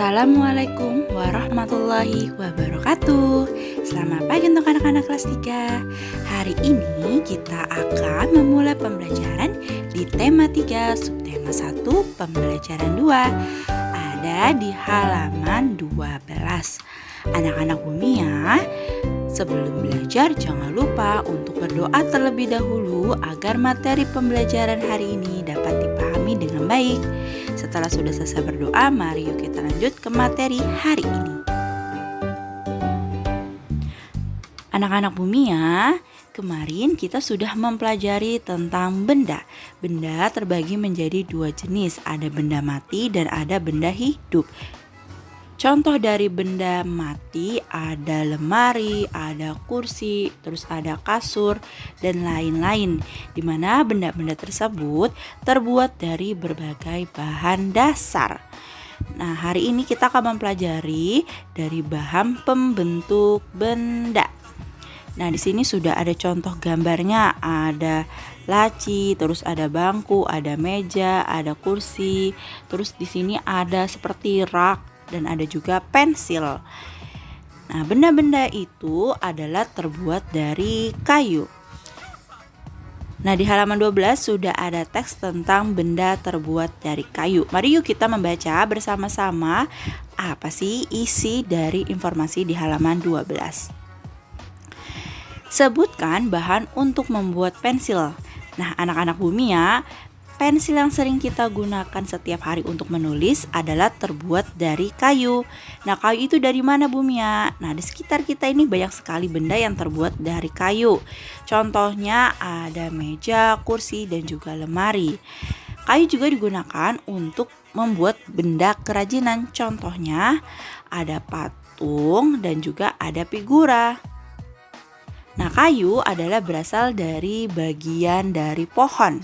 Assalamualaikum warahmatullahi wabarakatuh. Selamat pagi untuk anak-anak kelas 3. Hari ini kita akan memulai pembelajaran di tema 3, subtema 1, pembelajaran 2. Ada di halaman 12. Anak-anak Bumia, sebelum belajar jangan lupa untuk berdoa terlebih dahulu agar materi pembelajaran hari ini dapat dipahami dengan baik. Setelah sudah selesai berdoa, mari yuk kita lanjut ke materi hari ini. Anak-anak Bumia, kemarin kita sudah mempelajari tentang benda. Benda terbagi menjadi dua jenis, ada benda mati dan ada benda hidup. Contoh dari benda mati ada lemari, ada kursi, terus ada kasur, dan lain-lain. Di mana benda-benda tersebut terbuat dari berbagai bahan dasar. Nah, hari ini kita akan mempelajari dari bahan pembentuk benda. Nah, di sini sudah ada contoh gambarnya, ada laci, terus ada bangku, ada meja, ada kursi, terus di sini ada seperti rak dan ada juga pensil. Nah, benda-benda itu adalah terbuat dari kayu. Nah, di halaman 12 sudah ada teks tentang benda terbuat dari kayu. Mari yuk kita membaca bersama-sama apa sih isi dari informasi di halaman 12. Sebutkan bahan untuk membuat pensil. Nah, anak-anak Bumia, pensil yang sering kita gunakan setiap hari untuk menulis adalah terbuat dari kayu. Nah, kayu itu dari mana, Bumia? Nah, di sekitar kita ini banyak sekali benda yang terbuat dari kayu. Contohnya ada meja, kursi, dan juga lemari. Kayu juga digunakan untuk membuat benda kerajinan. Contohnya ada patung dan juga ada figura. Nah, kayu adalah berasal dari bagian dari pohon.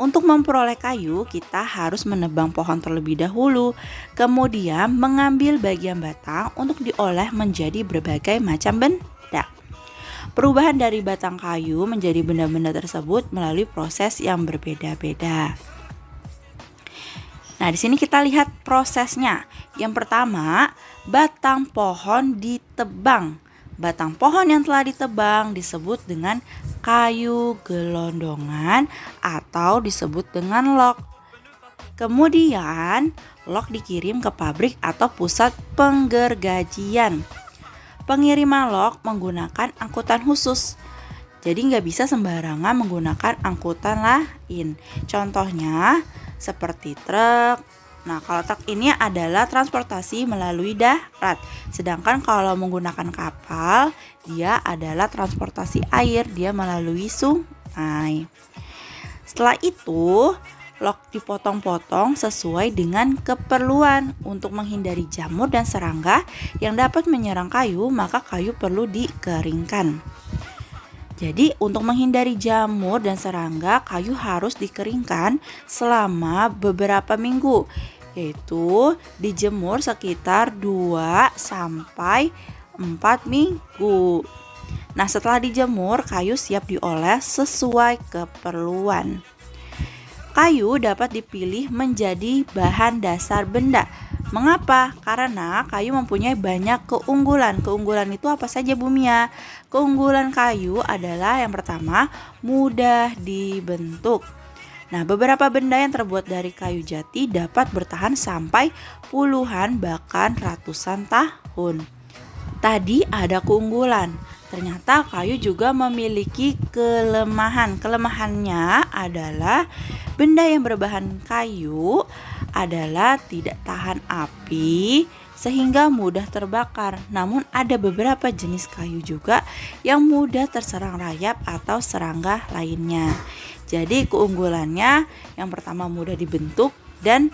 Untuk memperoleh kayu, kita harus menebang pohon terlebih dahulu, kemudian mengambil bagian batang untuk diolah menjadi berbagai macam benda. Perubahan dari batang kayu menjadi benda-benda tersebut melalui proses yang berbeda-beda. Nah, di sini kita lihat prosesnya. Yang pertama, batang pohon ditebang. Batang pohon yang telah ditebang disebut dengan kayu gelondongan atau disebut dengan log. Kemudian, log dikirim ke pabrik atau pusat penggergajian. Pengiriman log menggunakan angkutan khusus. Jadi nggak bisa sembarangan menggunakan angkutan lain. Contohnya seperti truk. Nah, kalau truk ini adalah transportasi melalui darat. Sedangkan kalau menggunakan kapal, dia adalah transportasi air, dia melalui sungai. Setelah itu, log dipotong-potong sesuai dengan keperluan. Untuk menghindari jamur dan serangga yang dapat menyerang kayu, maka kayu perlu dikeringkan. Jadi untuk menghindari jamur dan serangga, kayu harus dikeringkan selama beberapa minggu, yaitu dijemur sekitar 2-4 minggu. Nah, setelah dijemur, kayu siap diolah sesuai keperluan. Kayu dapat dipilih menjadi bahan dasar benda. Mengapa? Karena kayu mempunyai banyak keunggulan. Keunggulan itu apa saja, Bumia? Keunggulan kayu adalah yang pertama, mudah dibentuk. Nah, beberapa benda yang terbuat dari kayu jati dapat bertahan sampai puluhan bahkan ratusan tahun. Tadi ada keunggulan. Ternyata kayu juga memiliki kelemahan. Kelemahannya adalah benda yang berbahan kayu adalah tidak tahan api sehingga mudah terbakar. Namun ada beberapa jenis kayu juga yang mudah terserang rayap atau serangga lainnya. Jadi keunggulannya yang pertama mudah dibentuk dan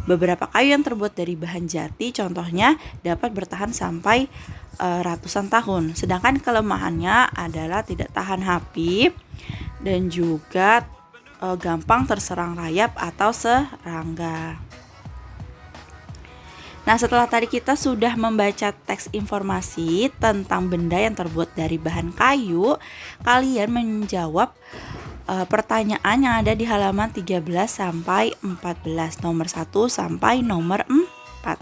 beberapa kayu yang terbuat dari bahan jati contohnya dapat bertahan sampai ratusan tahun. Sedangkan kelemahannya adalah tidak tahan api dan juga gampang terserang rayap atau serangga. Nah, setelah tadi kita sudah membaca teks informasi tentang benda yang terbuat dari bahan kayu, kalian menjawab pertanyaan yang ada di halaman 13 sampai 14, nomor 1 sampai nomor 4.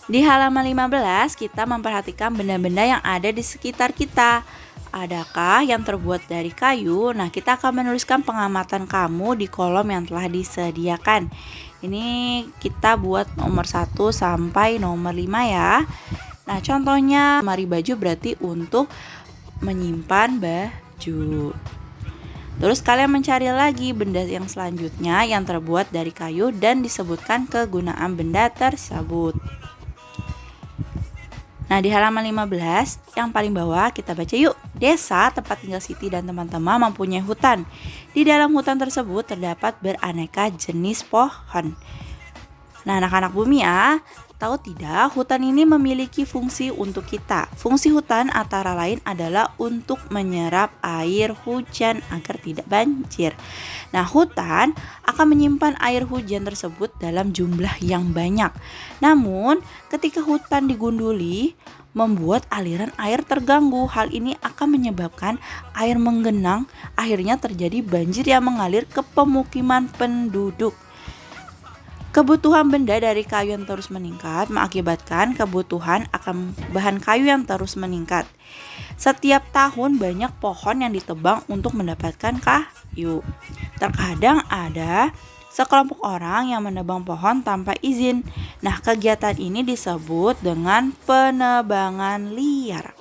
Di halaman 15 kita memperhatikan benda-benda yang ada di sekitar kita. Adakah yang terbuat dari kayu? Nah, kita akan menuliskan pengamatan kamu di kolom yang telah disediakan. Ini kita buat nomor 1 sampai nomor 5 ya. Nah, contohnya lemari baju berarti untuk menyimpan baju. Terus kalian mencari lagi benda yang selanjutnya yang terbuat dari kayu dan disebutkan kegunaan benda tersebut. Nah, di halaman 15 yang paling bawah kita baca yuk. Desa tempat tinggal Siti dan teman-teman mempunyai hutan. Di dalam hutan tersebut terdapat beraneka jenis pohon. Nah, anak-anak bumi ya, tahu tidak hutan ini memiliki fungsi untuk kita. Fungsi hutan antara lain adalah untuk menyerap air hujan agar tidak banjir. Nah, hutan akan menyimpan air hujan tersebut dalam jumlah yang banyak. Namun, ketika hutan digunduli, membuat aliran air terganggu. Hal ini akan menyebabkan air menggenang, akhirnya terjadi banjir yang mengalir ke pemukiman penduduk. Kebutuhan benda dari kayu yang terus meningkat mengakibatkan kebutuhan akan bahan kayu yang terus meningkat. Setiap tahun banyak pohon yang ditebang untuk mendapatkan kayu. Terkadang ada sekelompok orang yang menebang pohon tanpa izin. Nah, kegiatan ini disebut dengan penebangan liar.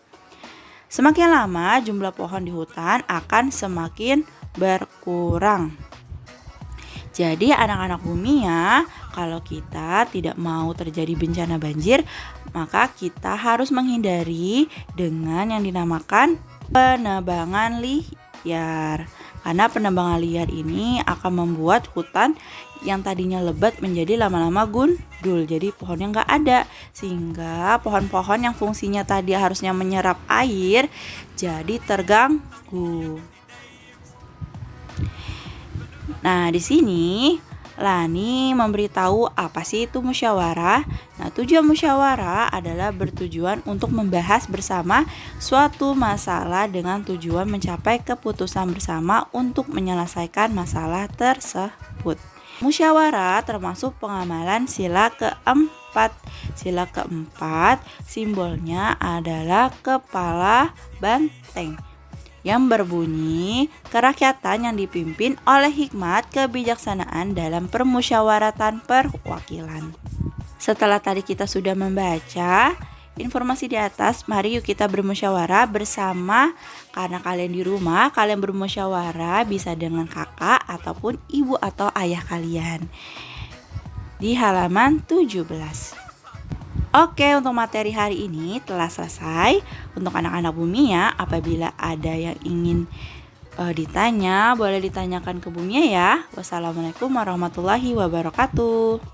Semakin lama jumlah pohon di hutan akan semakin berkurang. Jadi anak-anak bumi ya, kalau kita tidak mau terjadi bencana banjir, maka kita harus menghindari dengan yang dinamakan penebangan liar. Karena penebangan liar ini akan membuat hutan yang tadinya lebat menjadi lama-lama gundul. Jadi pohonnya nggak ada, sehingga pohon-pohon yang fungsinya tadi harusnya menyerap air jadi terganggu. Nah, di sini Lani memberitahu apa sih itu musyawarah. Nah, tujuan musyawarah adalah bertujuan untuk membahas bersama suatu masalah dengan tujuan mencapai keputusan bersama untuk menyelesaikan masalah tersebut. Musyawarah termasuk pengamalan sila keempat. Sila keempat simbolnya adalah kepala banteng yang berbunyi kerakyatan yang dipimpin oleh hikmat kebijaksanaan dalam permusyawaratan perwakilan. Setelah tadi kita sudah membaca informasi di atas, mari yuk kita bermusyawarah bersama. Karena kalian di rumah, kalian bermusyawarah bisa dengan kakak ataupun ibu atau ayah kalian. Di halaman 17. Oke, untuk materi hari ini telah selesai. Untuk anak-anak bumi ya, apabila ada yang ingin ditanya, boleh ditanyakan ke Bumi ya. Wassalamualaikum warahmatullahi wabarakatuh.